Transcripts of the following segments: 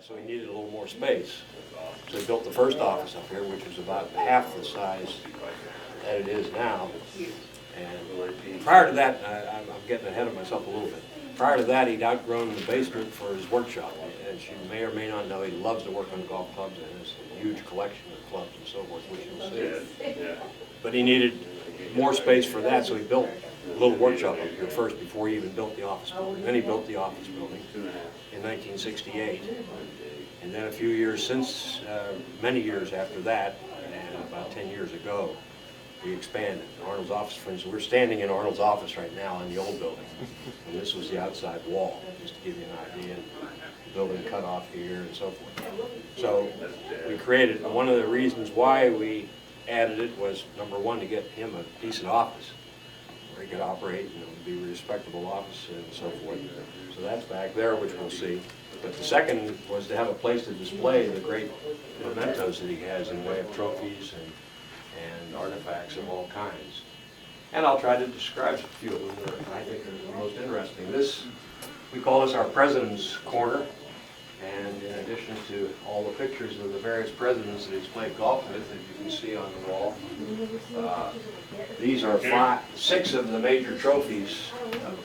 so he needed a little more space. So he built the first office up here, which was about half the size that it is now. And prior to that, I'm getting ahead of myself a little bit. Prior to that, he'd outgrown the basement for his workshop. As you may or may not know, he loves to work on golf clubs and has a huge collection of clubs and so forth, which you'll see. But he needed more space for that, so he built a little workshop up here first before he even built the office building. Then he built the office building in 1968. And then a few years since, many years after that, and about 10 years ago, we expanded. Arnold's office, for instance, we're standing in Arnold's office right now in the old building. And this was the outside wall, just to give you an idea. The building cut off here and so forth. So we created, one of the reasons why we added it was, number one, to get him a decent office where he could operate and it would be a respectable office and so forth. So that's back there, which we'll see. But the second was to have a place to display the great mementos that he has in the way of trophies and artifacts of all kinds. And I'll try to describe a few of them that I think are the most interesting. We call this our President's Corner. And in addition to all the pictures of the various presidents that he's played golf with, as you can see on the wall, these are 6 of the major trophies of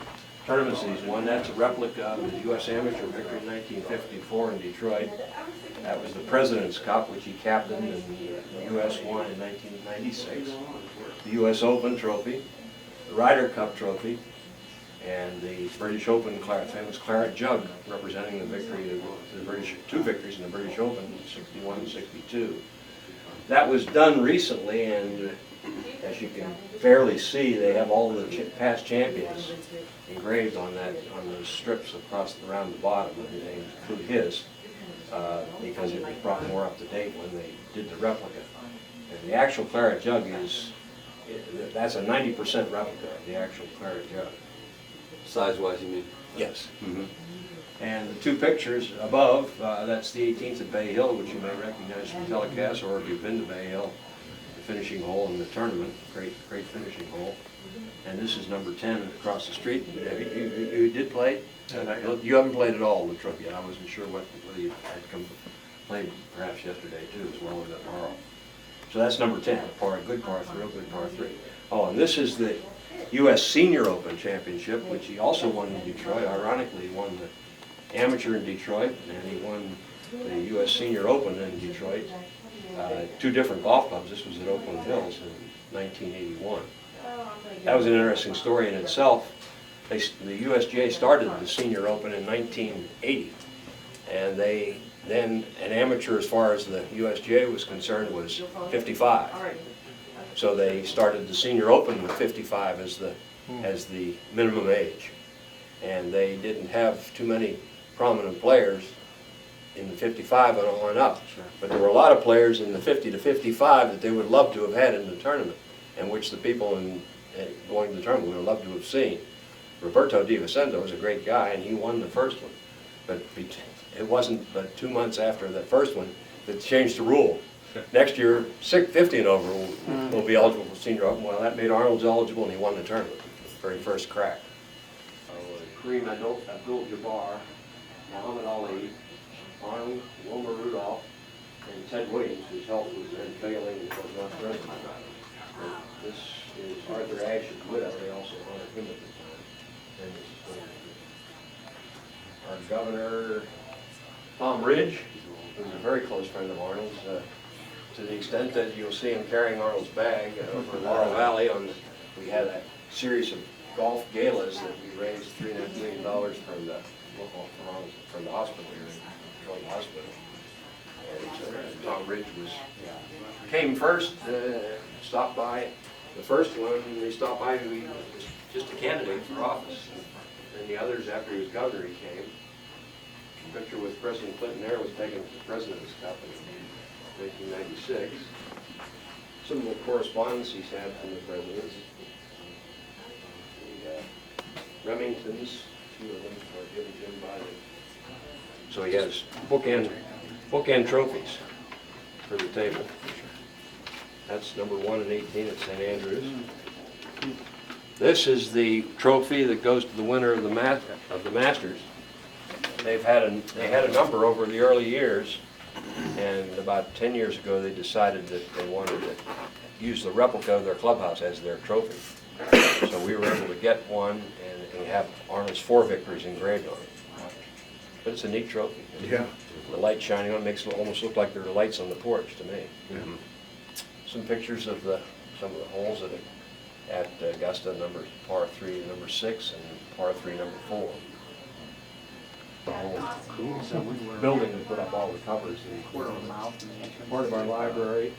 tournaments he's won. That's a replica of the U.S. Amateur victory in 1954 in Detroit. That was the President's Cup, which he captained and the U.S. won in 1996. The U.S. Open trophy, the Ryder Cup trophy, and the British Open famous claret jug representing the victory of the British, 2 victories in the British Open, 61 and 62. That was done recently, and as you can barely see, they have all the past champions engraved on those strips around the bottom, and they include his, because it was brought more up to date when they did the replica. And the actual claret jug that's a 90% replica of the actual claret jug. Size-wise, you mean? Yes. Mm-hmm. And the 2 pictures above, that's the 18th at Bay Hill, which you may recognize from telecast, or if you've been to Bay Hill, the finishing hole in the tournament, great finishing hole. And this is number 10 across the street. You did play? You haven't played at all, Latrobe, yet. I wasn't sure whether you had played perhaps yesterday too, as well as tomorrow. So that's number 10, a good par 3, real good par 3. Oh, and this is the U.S. Senior Open Championship, which he also won in Detroit. Ironically, he won the amateur in Detroit, and he won the U.S. Senior Open in Detroit. 2 different golf clubs. This was at Oakland Hills in 1981. That was an interesting story in itself. The USGA started the Senior Open in 1980, and then an amateur, as far as the USGA was concerned, was 55. So they started the Senior Open with 55 as the minimum age, and they didn't have too many prominent players in the 55 and on up. But there were a lot of players in the 50 to 55 that they would love to have had in the tournament, and which the people going to the tournament would have loved to have seen. Roberto Di Vicento was a great guy, and he won the first one. But it wasn't but 2 months after the first one that changed the rule. Next year, 50 and over will be eligible for Senior Open. Well, that made Arnold eligible, and he won the tournament, the very first crack. Kareem Abdul-Jabbar, Muhammad Ali, Arnold, Wilmer Rudolph, and Ted Williams, whose health was then failing and was not present. And this is Arthur Ashe's widow. They also honored him at the time. And this is our governor, Tom Ridge, who's a very close friend of Arnold's, to the extent that you'll see him carrying Arnold's bag over Laurel Valley. We had a series of golf galas that we raised $3.5 million from the hospital here in Detroit Hospital. And Tom Ridge came first, stopped by the first one. They stopped by, he was just a candidate for office. And the others, after he was governor, he came. The picture with President Clinton there was taken at the President's Cup in 1996. Some of the correspondence he's had from the presidents. The Remingtons, 2 of them are given to him by the... So he has bookend trophies for the table. That's number 1 and 18 at St. Andrews. This is the trophy that goes to the winner of the Masters. they had a number over the early years, and about 10 years ago they decided that they wanted to use the replica of their clubhouse as their trophy. So we were able to get one and have Arnold's 4 victories engraved on it. But it's a neat trophy. Yeah. The light shining on it makes it almost look like there are lights on the porch to me. Mhm. Some pictures of some of the holes at Augusta, number par 3 and number 6, and par 3 number 4. The whole building we put up all the covers. Part of our library.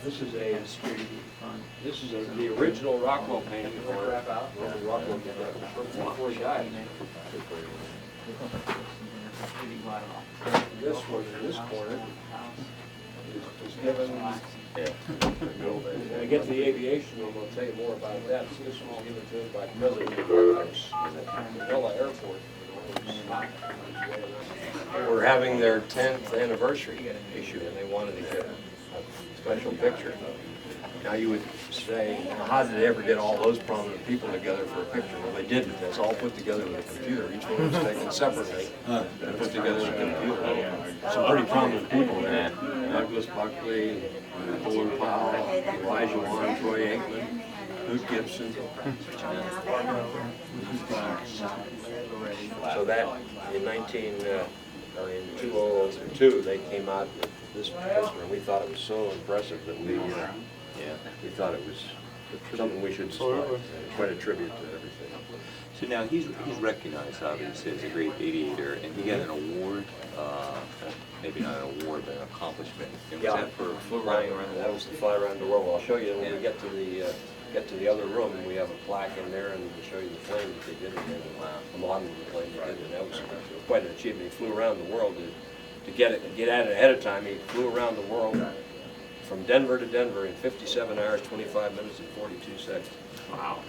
This is the original Rockwell painting before he died. This one in this corner was given. When I get to the aviation room, I'll tell you more about that. This was given to him by President Manila Airport. They were having their 10th anniversary issue, and they wanted to get a special picture. Now you would say, how did they ever get all those prominent people together for a picture? Well, they didn't. It's all put together with a computer. Each one was taken separately and put together with a computer. Some pretty prominent people there. Douglas Buckley, Colin Powell, Elijah Wan, Troy Aikman, Luke Gibson. So that in 2002, they came out with this poster, and we thought it was so impressive that we thought it was something we should display. Quite a tribute to everything. So now he's recognized obviously as a great aviator, and he got an award, maybe not an award, but an accomplishment. And was that for flying around the That world? was the fly around the world. I'll show you when we get to the other room, and we have a plaque in there, and we'll show you the plane that they did it in. A model of the plane they did, and that was quite an achievement. He flew around the world to get at it ahead of time. He flew around the world from Denver to Denver in 57 hours, 25 minutes, and 42 seconds. Wow.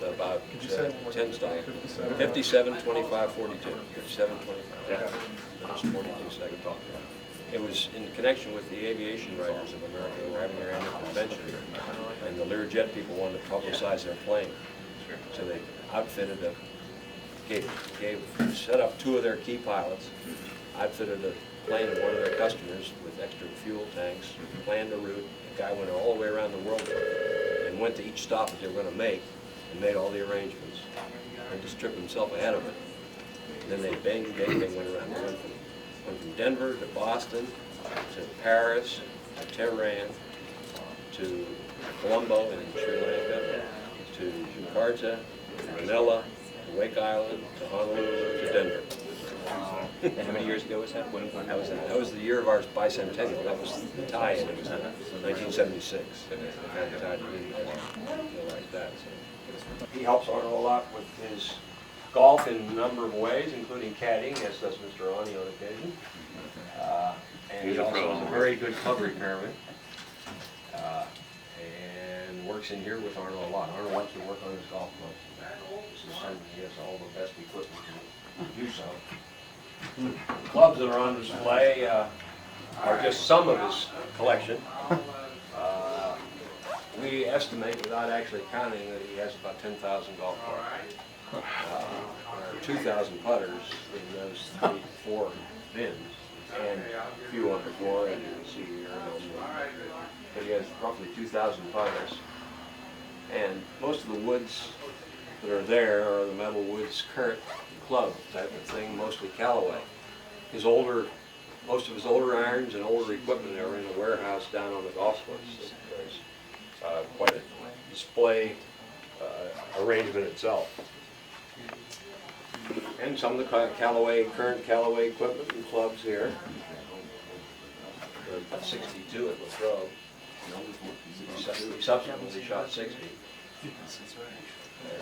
About 10 stops. 57, 25, 42. 57, 25. Yeah. Minutes, 42 seconds. It was in connection with the Aviation Writers of America who were having their annual convention, and the Learjet people wanted to publicize their plane. So they outfitted set up 2 of their key pilots, outfitted a plane of one of their customers with extra fuel tanks, planned a route. The guy went all the way around the world and went to each stop that they were going to make and made all the arrangements and just tripped himself ahead of it. And then they bang, went around. They went from Denver to Boston to Paris to Tehran to Colombo in Sri Lanka to Jakarta to Manila to Wake Island to Honolulu to Denver. And how many years ago was that? When was that? That was the year of our bicentennial. That was the tie-in. It was 1976. Kind of tied it in like that. So. He helps Arnold a lot with his golf in a number of ways, including caddying, as does Mr. Ani on occasion. And he also is a very good club repairman. And works in here with Arnold a lot. Arnold likes to work on his golf clubs. He has all the best equipment to do so. The clubs that are on display are just some of his collection. We estimate, without actually counting, that he has about 10,000 golf clubs. There are 2,000 putters in those 4 bins, and a few on the floor, as you can see here. But he has roughly 2,000 putters, and most of the woods that are there are the metal woods Kurt club type of thing, mostly Callaway. Most of his older irons and older equipment are in a warehouse down on the golf course. There's quite a display arrangement itself. And some of the current Callaway equipment and clubs here. There's about 62 at Latrobe. He subsequently shot 60.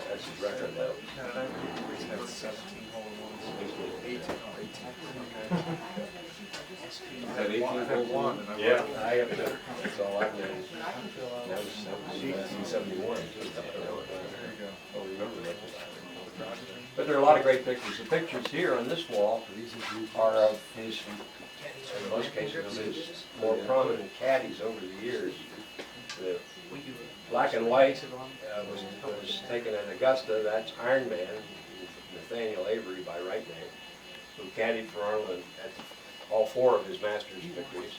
That's his record though. Had 18 hole. Yeah, I have to. That's all I've done. That was 1971. Oh, remember that. But there are a lot of great pictures. The pictures here on this wall are of his, in most cases, his more prominent caddies over the years. The black and white was taken at Augusta. That's Iron Man, Nathaniel Avery by right name, who caddied for Arnold at all 4 of his Masters victories.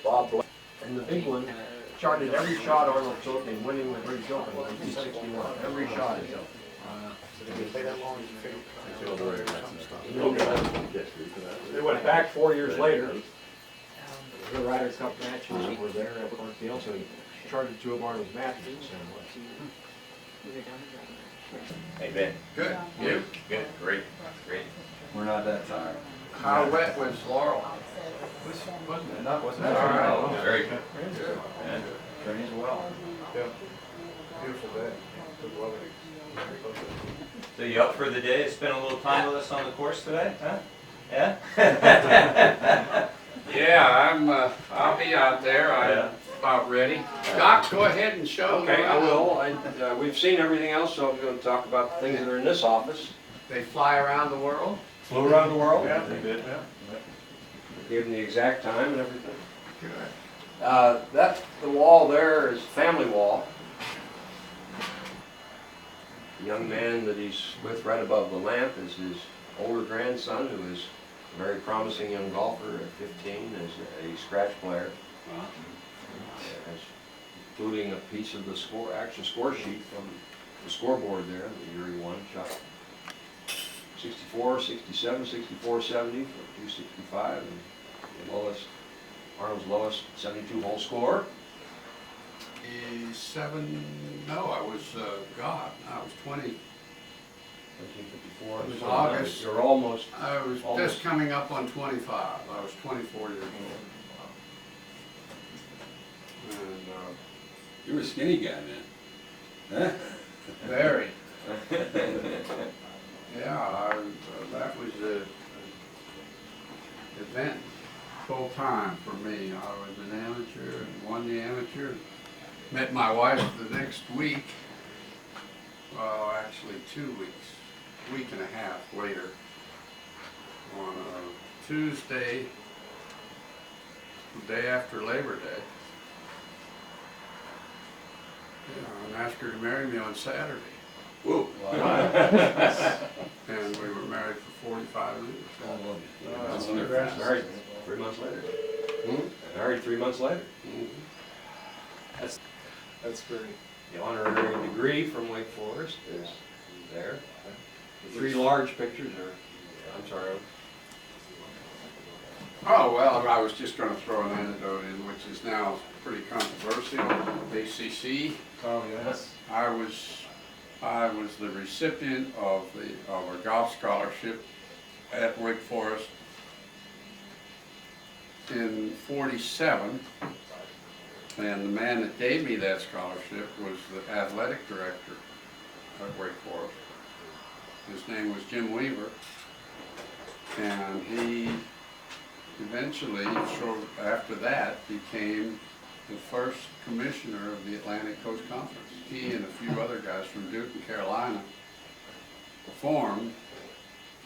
Bob Black. And the big one charted every shot Arnold took in winning the British Open in 1961. Every shot he took. They went back 4 years later. The Ryder Cup matches were there at Cornfield, so he charted 2 of Arnold's matches. Hey, Ben. Good. You? Good. Great. Great. We're not that tired. How wet was Laurel? Wasn't that All right. Oh, very good. Good. Yeah. Trains well. Yeah. Beautiful day. Good weather. So you up for the day to spend a little time with us on the course today? Huh? Yeah? Yeah, I'll be out there. Yeah. I'm about ready. Doc, go ahead and show them. Okay, I will. We've seen everything else, so I'm going to talk about the things that are in this office. They fly around the world? Flew around the world? Yeah. They did. Give them the exact time and everything. Good. The wall there is family wall. The young man that he's with right above the lamp is his older grandson, who is a very promising young golfer at 15, as a scratch player. Including a piece of the actual score sheet from the scoreboard there, the year he won, shot 64, 67, 64, 70 for 265, and the lowest, Arnold's lowest 72-hole score. I was 20. 1954. It was So August. You're almost. I was Almost. just coming up on 25. I was 24 years old. And You were a skinny guy then. very. Yeah, that was the event full time for me. I was an amateur and won the amateur. Met my wife the next week. Well, actually 2 weeks, week and a half later, on a Tuesday, the day after Labor Day. Yeah, and asked her to marry me on Saturday. Whoa. And we were married for 45 years. That's wonderful. Married 3 months later. Married 3 months later. That's great. The honorary degree from Wake Forest is there. The 3 large pictures are, I'm sorry. Oh, well, I was just going to throw an anecdote in, which is now pretty controversial. ACC. Oh, yes. I was the recipient of a golf scholarship at Wake Forest in '47, and the man that gave me that scholarship was the athletic director at Wake Forest. His name was Jim Weaver, and he eventually, after that, became the first commissioner of the Atlantic Coast Conference. He and a few other guys from Duke and Carolina formed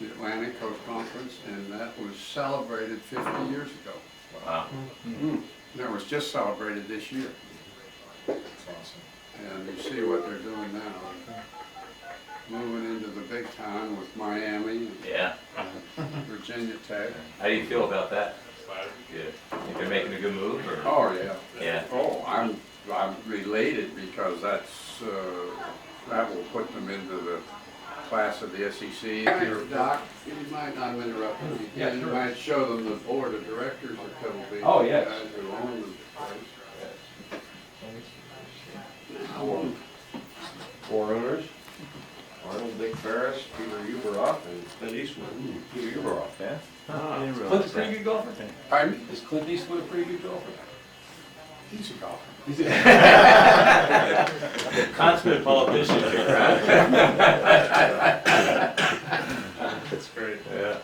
the Atlantic Coast Conference, and that was celebrated 50 years ago. Wow. And that was just celebrated this year. That's awesome. And you see what they're doing now. Moving into the big time with Miami Yeah. and Virginia Tech. How do you feel about that? Good. Think they're making a good move? Or? Oh, yeah. Yeah. Oh, I'm related because that's, that will put them into the class of the SEC. Doc, you might not interrupt me. Yeah, You sure. might show them the board of directors of Pebble. Oh, yes. Guys who own the place. 4 owners. Arnold, Dick Ferris, Peter Uberoff, and Clint Eastwood. Peter Uberoff, yeah? Clint's a pretty good golfer. Pardon me? Is Clint Eastwood a pretty good golfer? He's a golfer. Consummate politician here, That's great. Yeah.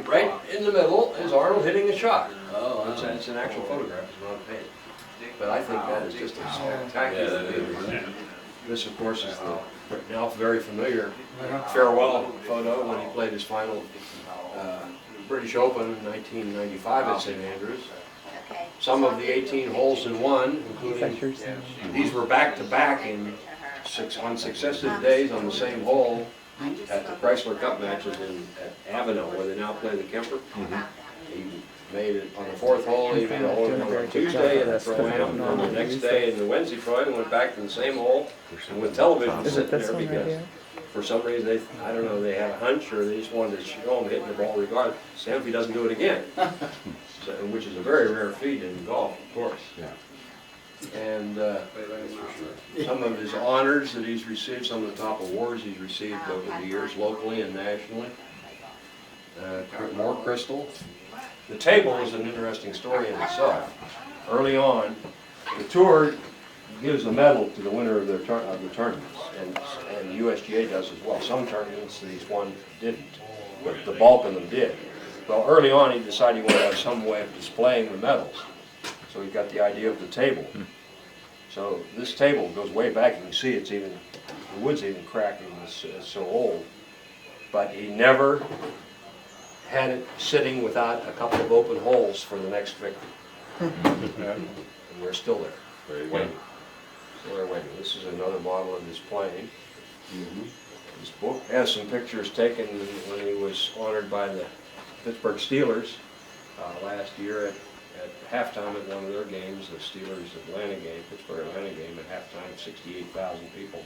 Right in the middle is Arnold hitting the shot. Oh, that's an actual photograph, it's not painted. But I think that is just a Yeah, spectacular that is. view. This, of course, is the now very familiar farewell photo when he played his final British Open in 1995 at St. Andrews. some of the 18 holes in one, including, these were back-to-back on successive days on the same hole at the Chrysler Cup matches at Avenel, where they now play the Kemper. He made it on the fourth hole, he made a hole in one on Tuesday, and a throw-in on the next day, and the Wednesday throw-in went back to the same hole, and with television sitting there, because for some reason, I don't know, they had a hunch, or they just wanted to show him hitting the ball regardless. Sam, if he doesn't do it again, so, which is a very rare feat in golf, of course. And some of his honors that he's received, some of the top awards he's received over the years, locally and nationally. More crystal. The table is an interesting story in itself. Early on, the tour gives a medal to the winner of the tournaments, and USGA does as well. Some tournaments these one didn't, but the bulk of them did. Well, early on, he decided he wanted to have some way of displaying the medals. So he got the idea of the table. So this table goes way back. You can see it's even, the wood's even cracking. It's so old. But he never had it sitting without a couple of open holes for the next victim. And we're still there, waiting. Still there waiting. This is another model of his plane. This book has some pictures taken when he was honored by the Pittsburgh Steelers last year at halftime at one of their games, the Steelers-Atlanta game, Pittsburgh-Atlanta game, at halftime, 68,000 people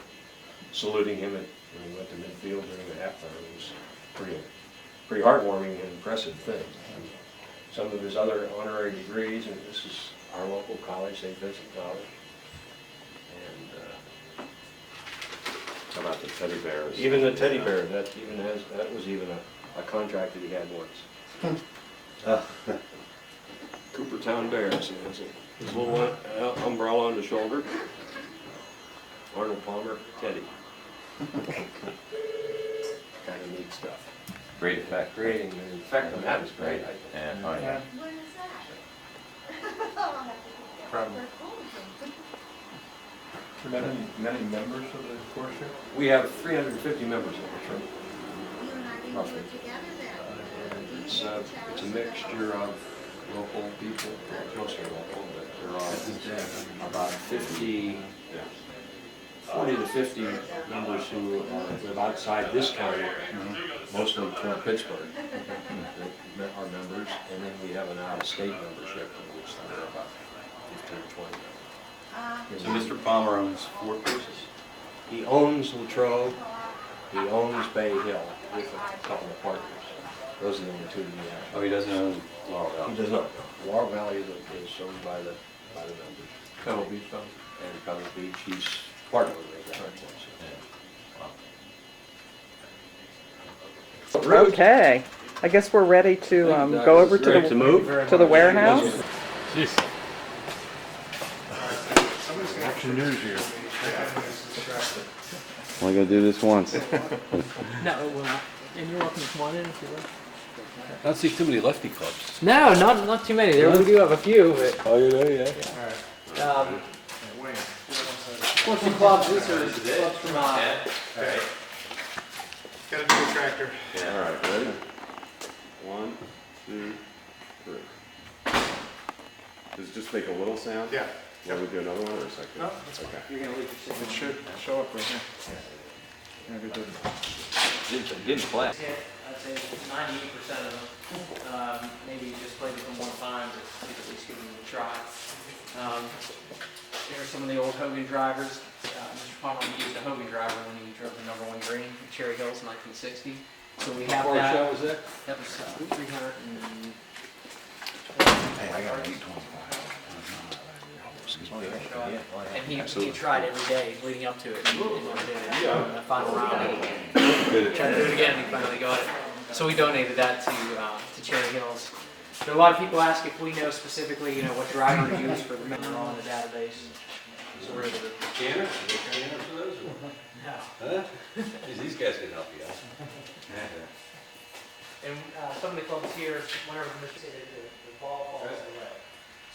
saluting him when he went to midfield during the halftime. It was pretty heartwarming and impressive thing. Some of his other honorary degrees, and this is our local college, St. Vincent College. And How about the teddy bears? even the teddy bear, that was even a contract that he had once. Coopertown Bears, he has his little umbrella on the shoulder. Arnold Palmer, Teddy. Kind of neat stuff. Great effect. Creating an effect on that is great. Yeah, oh yeah. What is that? From many members of the course here? We have 350 members of the church. You and I didn't do it together then. And it's a mixture of local people, mostly local, but there are about 40 to 50 members who live outside this county, mostly from Pittsburgh, that are members, and then we have an out-of-state membership, which there are about 15 or 20. So Mr. Palmer owns 4 courses? He owns Latrobe, he owns Bay Hill with a couple of partners. Those are the only two that he has. Oh, he doesn't own Laurel He Valley? does not. Laurel Valley is owned by the members. Pebble Beach Fund. And Pebble Beach, he's part of it. Okay, I guess we're ready to go over to Ready to move? the warehouse. Action news here. Only gonna do this once. No, well, and you're welcome to come on in if you like. I don't see too many lefty clubs. No, not too many. There we do have a few, but Oh, you know, yeah. sports and clubs. These are clubs from Got a new tractor. All right, ready? 1, 2, 3. Does it just make a little sound? Yeah. Yeah, we do another one or a second? No, Okay. You're gonna leave your It should show up right here. Yeah, good, good. Didn't play. I'd say 98% of them. Maybe you just played with them one time, but please at least give them a try. There are some of the old Hogan drivers. Mr. Palmer used a Hogan driver when he drove the #1 green at Cherry Hills in 1960. So we have that. What was that? That was 300 and... Hey, I got 825. And he tried every day leading up to it. And in the final round, he tried to do it again, and he finally got it. So we donated that to Cherry Hills. There are a lot of people ask if we know specifically, what driver to use for the men on the database. So we're the Canner? Canner for those? no. Huh? These guys can help you out. And some of the clubs here, whenever the ball falls away.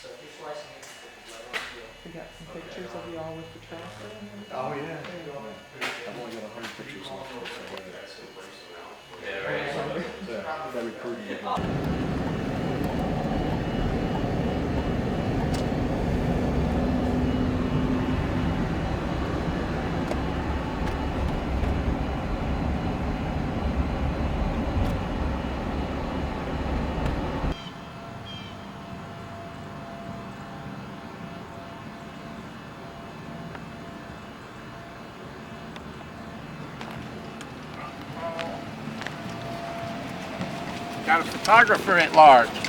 So if you're slicing it, right on the field. We got some pictures of y'all with the tractor. Oh, yeah. I've only got 100 pictures on it. Very prudent. Got a photographer at large.